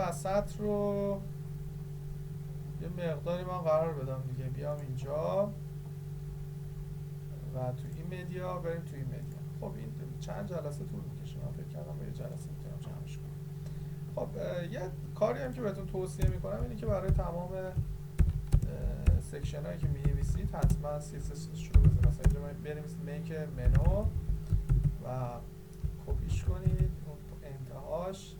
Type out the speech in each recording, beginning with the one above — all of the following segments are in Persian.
وسط رو یه مقداری من قرار بدم دیگه. بیام اینجا و تو این مدیا بریم تو این مدیا. خب این چند جلسه طول میکشه، من فکر کردم با یه جلسه میتونم جمعش کنم. خب یه کاری هم که بهتون توصیه میکنم اینه که برای تمام سکشن هایی که می‌نویسید حتما CSS رو بزنید. مثلا اینجا بنویسید میک منو و کپیش کنید، انتهاش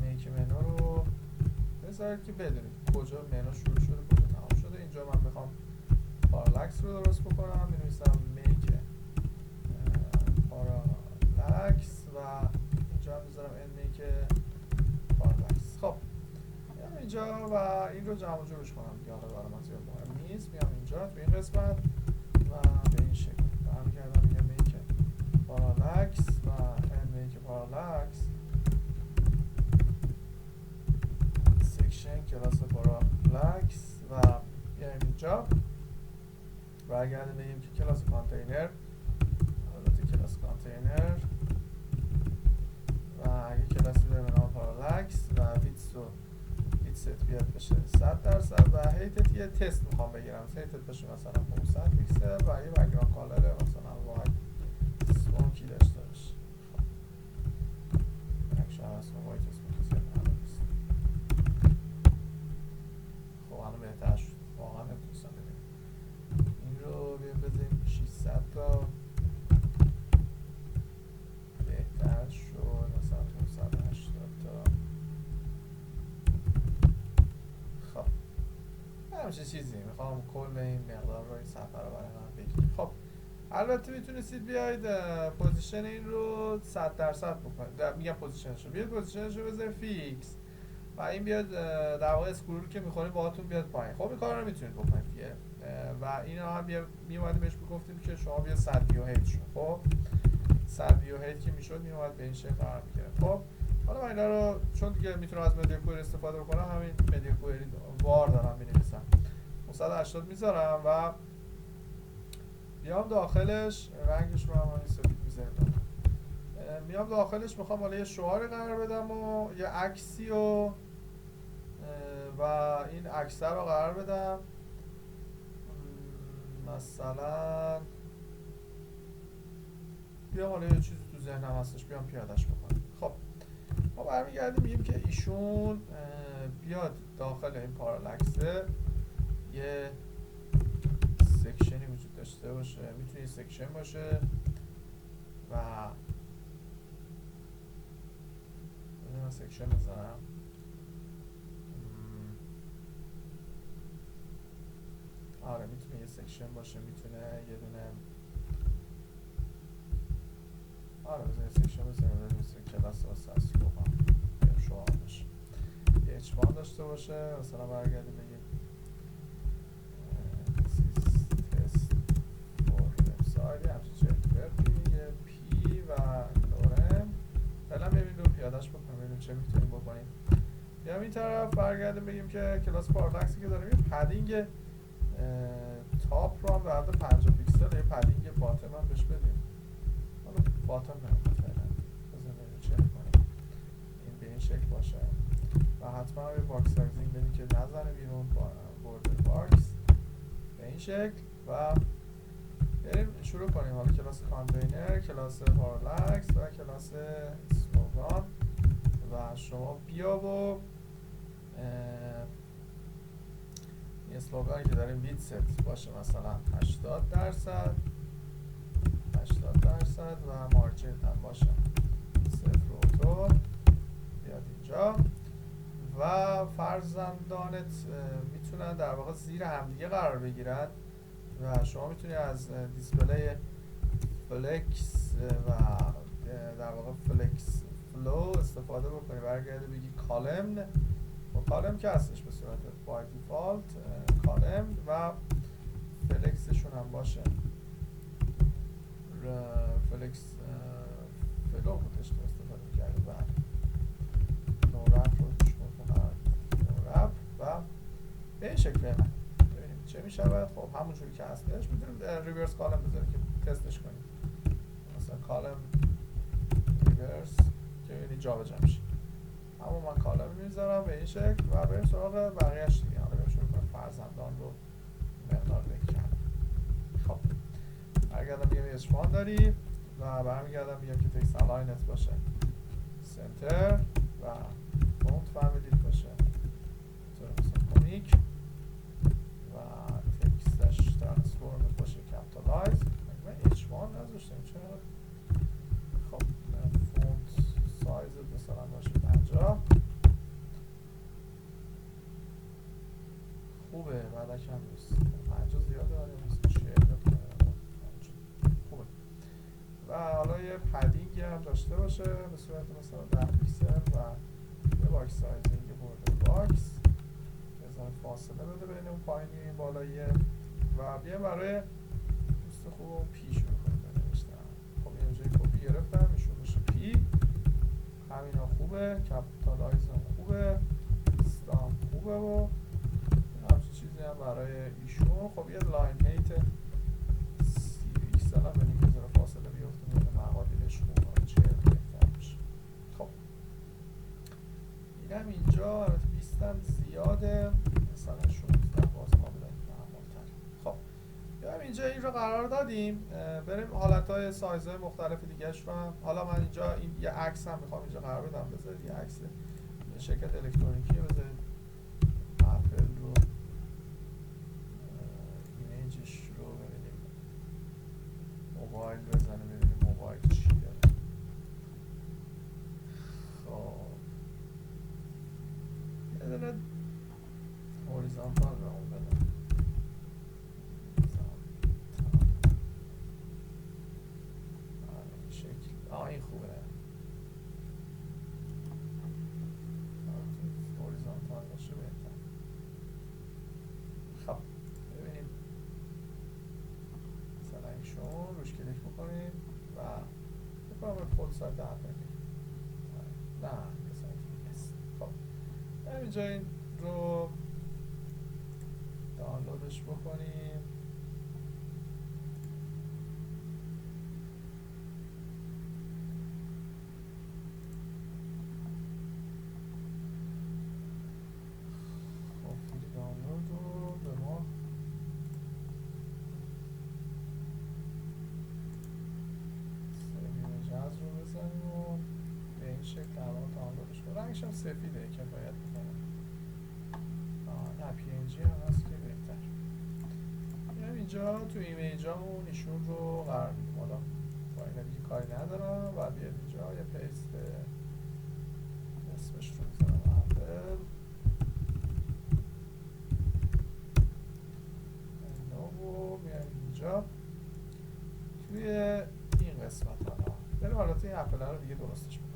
میک منو رو بذارید که بدونید کجا منو شروع شده کجا تمام شده. اینجا من میخوام پارالاکس رو درست بکنم، می‌نویسم میک پارالاکس و اینجا هم میذارم میک پارالاکس. خب میام اینجا و این رو جمع و جورش کنم دیگه، حالا برای من زیاد مهم نیست. میام اینجا تو این قسمت و به این شکل برمیگردم میگم میک پارالاکس و میک پارالاکس سکشن کلاس پارالاکس و بیایم اینجا برگردیم بگیم که کلاس کانتینر، البته کلاس کانتینر و اگه کلاسی داره به نام پارالاکس و ویدث و ویدث بیاد بشه 100% و هیتت یه تست میخوام بگیرم، هیتت بشه مثلا 500 پیکسل و یه بک‌گراند کالر مثلا واید سموکی داشته باشه. اکشن اصلا واید سموکی زیاد نمی‌رسه. خب الان بهتر شد، واقعا نمیتونستم ببینم. این رو بیایم بذاریم 600 تا بهتر شد، مثلا 580 تا. خب همچه چیزی میخوام کل این مقدار رو این صفحه رو برای من بگیریم. خب البته میتونستید بیاید پوزیشن این رو 100% بکنید، میگم پوزیشنش رو بیاید پوزیشنش رو بذارید فیکس و این بیاد در واقع اسکرول که میخورید باهاتون بیاد پایین. خب این کار رو میتونید بکنید دیگه و این رو هم میومدیم بهش بگفتیم که شما بیا 100 ویو هیت شد. خب 100 ویو هیت که میشد میومد به این شکل قرار میگرفت. خب حالا من اینا رو چون دیگه میتونم از مدیا کوئری استفاده بکنم، همین مدیا کوئری وار دارم مینویسم 580 میذارم و بیام داخلش رنگش رو هم همین سفید میذارم. میام داخلش میخوام حالا یه شعار قرار بدم و یه عکسی و این عکس رو قرار بدم. مثلا بیام حالا یه چیزی تو ذهنم هستش بیام پیادهش بکنم. خب ما برمیگردیم میگیم که ایشون بیاد داخل این پارالاکسه یه سکشنی وجود داشته باشه، میتونه یه سکشن باشه و من سکشن بزنم. آره میتونه یه سکشن باشه، میتونه یه دونه آره بزنیم سکشن بزنیم مثل کلاس واسه اصلی بکنم یا شعار باشه، یه اچبان داشته باشه. مثلا برگردیم بگیم تست فور وبسایت همچه چه یه پی و لورم فعلا ببینیم رو پیادهش بکنیم ببینیم چه میتونیم بکنیم. بیام این طرف برگردیم بگیم که کلاس پارالاکسی که داریم یه پدینگ تاپ رو هم در حد 50 پیکسل یه پدینگ باتم هم بهش بدیم. حالا باتم نمید فعلا بزن ببینیم چه میکنیم. این به این شکل باشه و حتما یه باکس سایزینگ بدیم که نزنه بیرون بورد باکس به این شکل و بریم شروع کنیم. حالا کلاس کانتینر، کلاس پارالاکس و کلاس اسلوگان و شما بیا و این اسلوگانی که داریم ویدث باشه مثلا 80% و مارجن هم باشه 0 اوتو بیاد اینجا و فرزندانت میتونن در واقع زیر همدیگه قرار بگیرن و شما میتونی از دیسپلی فلکس و در واقع فلکس فلو استفاده بکنی. برگرده بگی کالمن و کالم که هستش به صورت بای دیفالت کالم و فلکسشون هم باشه فلکس فلو بودش که استفاده میکرده و نورپ رو توش بکنم نورپ و به این شکل من ببینیم چه میشه. خب همونجوری که هستش میتونیم ریورس کالم بذاریم که تستش کنیم. مثلا کالم ریورس که یعنی جا به جا میشه. اما من کالم میذارم به این شکل و بریم سراغ بقیهش دیگه. حالا بریم شروع کنیم فرزندان رو مقدار بکن. خب برگردم بگم اسپان داریم و برمیگردم بگم که تکست الاینت باشه سنتر و فونت فامیلیت باشه مثلا کمیک و تکستش ترانسفورم باشه کپیتالایز. من H1 نذاشتم چرا؟ خب فونت سایز مثلا باشه 50. خوبه بعد کم نیست 50 زیاده ولی مثل 40 خوبه. و حالا یه پدینگ هم داشته باشه به صورت مثلا 10 پیکسل و یه باکس سایزینگ بورد باکس بزن فاصله بده بین اون پایینی این بالاییه و بیایم برای دوست خوب پی شروع کنیم بنوشتم. خب اینجا کپی گرفتم ایشون بشه پی. همینا خوبه، کپیتالایز هم خوبه، استام خوبه و همچین چیزی هم برای ایشون. خب یه لاین هیت 30 پیکسل هم بدیم که ذره فاصله بیفته بین مقادیرش خوبه 40 بهتر میشه. خب اینم اینجا البته 20 هم زیاده مثلا 16 باز ما بدهیم معمول‌تر. خب بیایم اینجا این رو قرار دادیم بریم حالتهای سایزهای مختلف دیگهش رو هم. حالا من اینجا این یه عکس هم میخوام اینجا قرار بدم. بذارید یه عکس شرکت الکترونیکی بذارید اپل رو ایمیجش رو ببینیم موبایل بزنه ببینیم موبایل چی داره. خب یه دونه هوریزانتال به اون بدم این خوبه هوریزانتال باشه بهتر. خب ببینیم مثلا ایشون روش کلیک بکنیم و بکنم به خود سایت اپل نه به سایت است. خب اینجا این رو دانلودش بکنیم. دانلود رو به ما جهاز رو بزنیم و به این شکل الان دانلودش کنیم. رنگش هم سفیده کفایت میکنه. نه پی ان جی هم هست که بهتر. میام اینجا تو ایمیجامون ایشون رو قرار میدیم. حالا با این دیگه کاری ندارم و بیاد اینجا یه پیست اسمش رو میذارم اپل و میام اینجا توی این قسمت حالا بریم حالت این اپل رو دیگه درستش کنیم.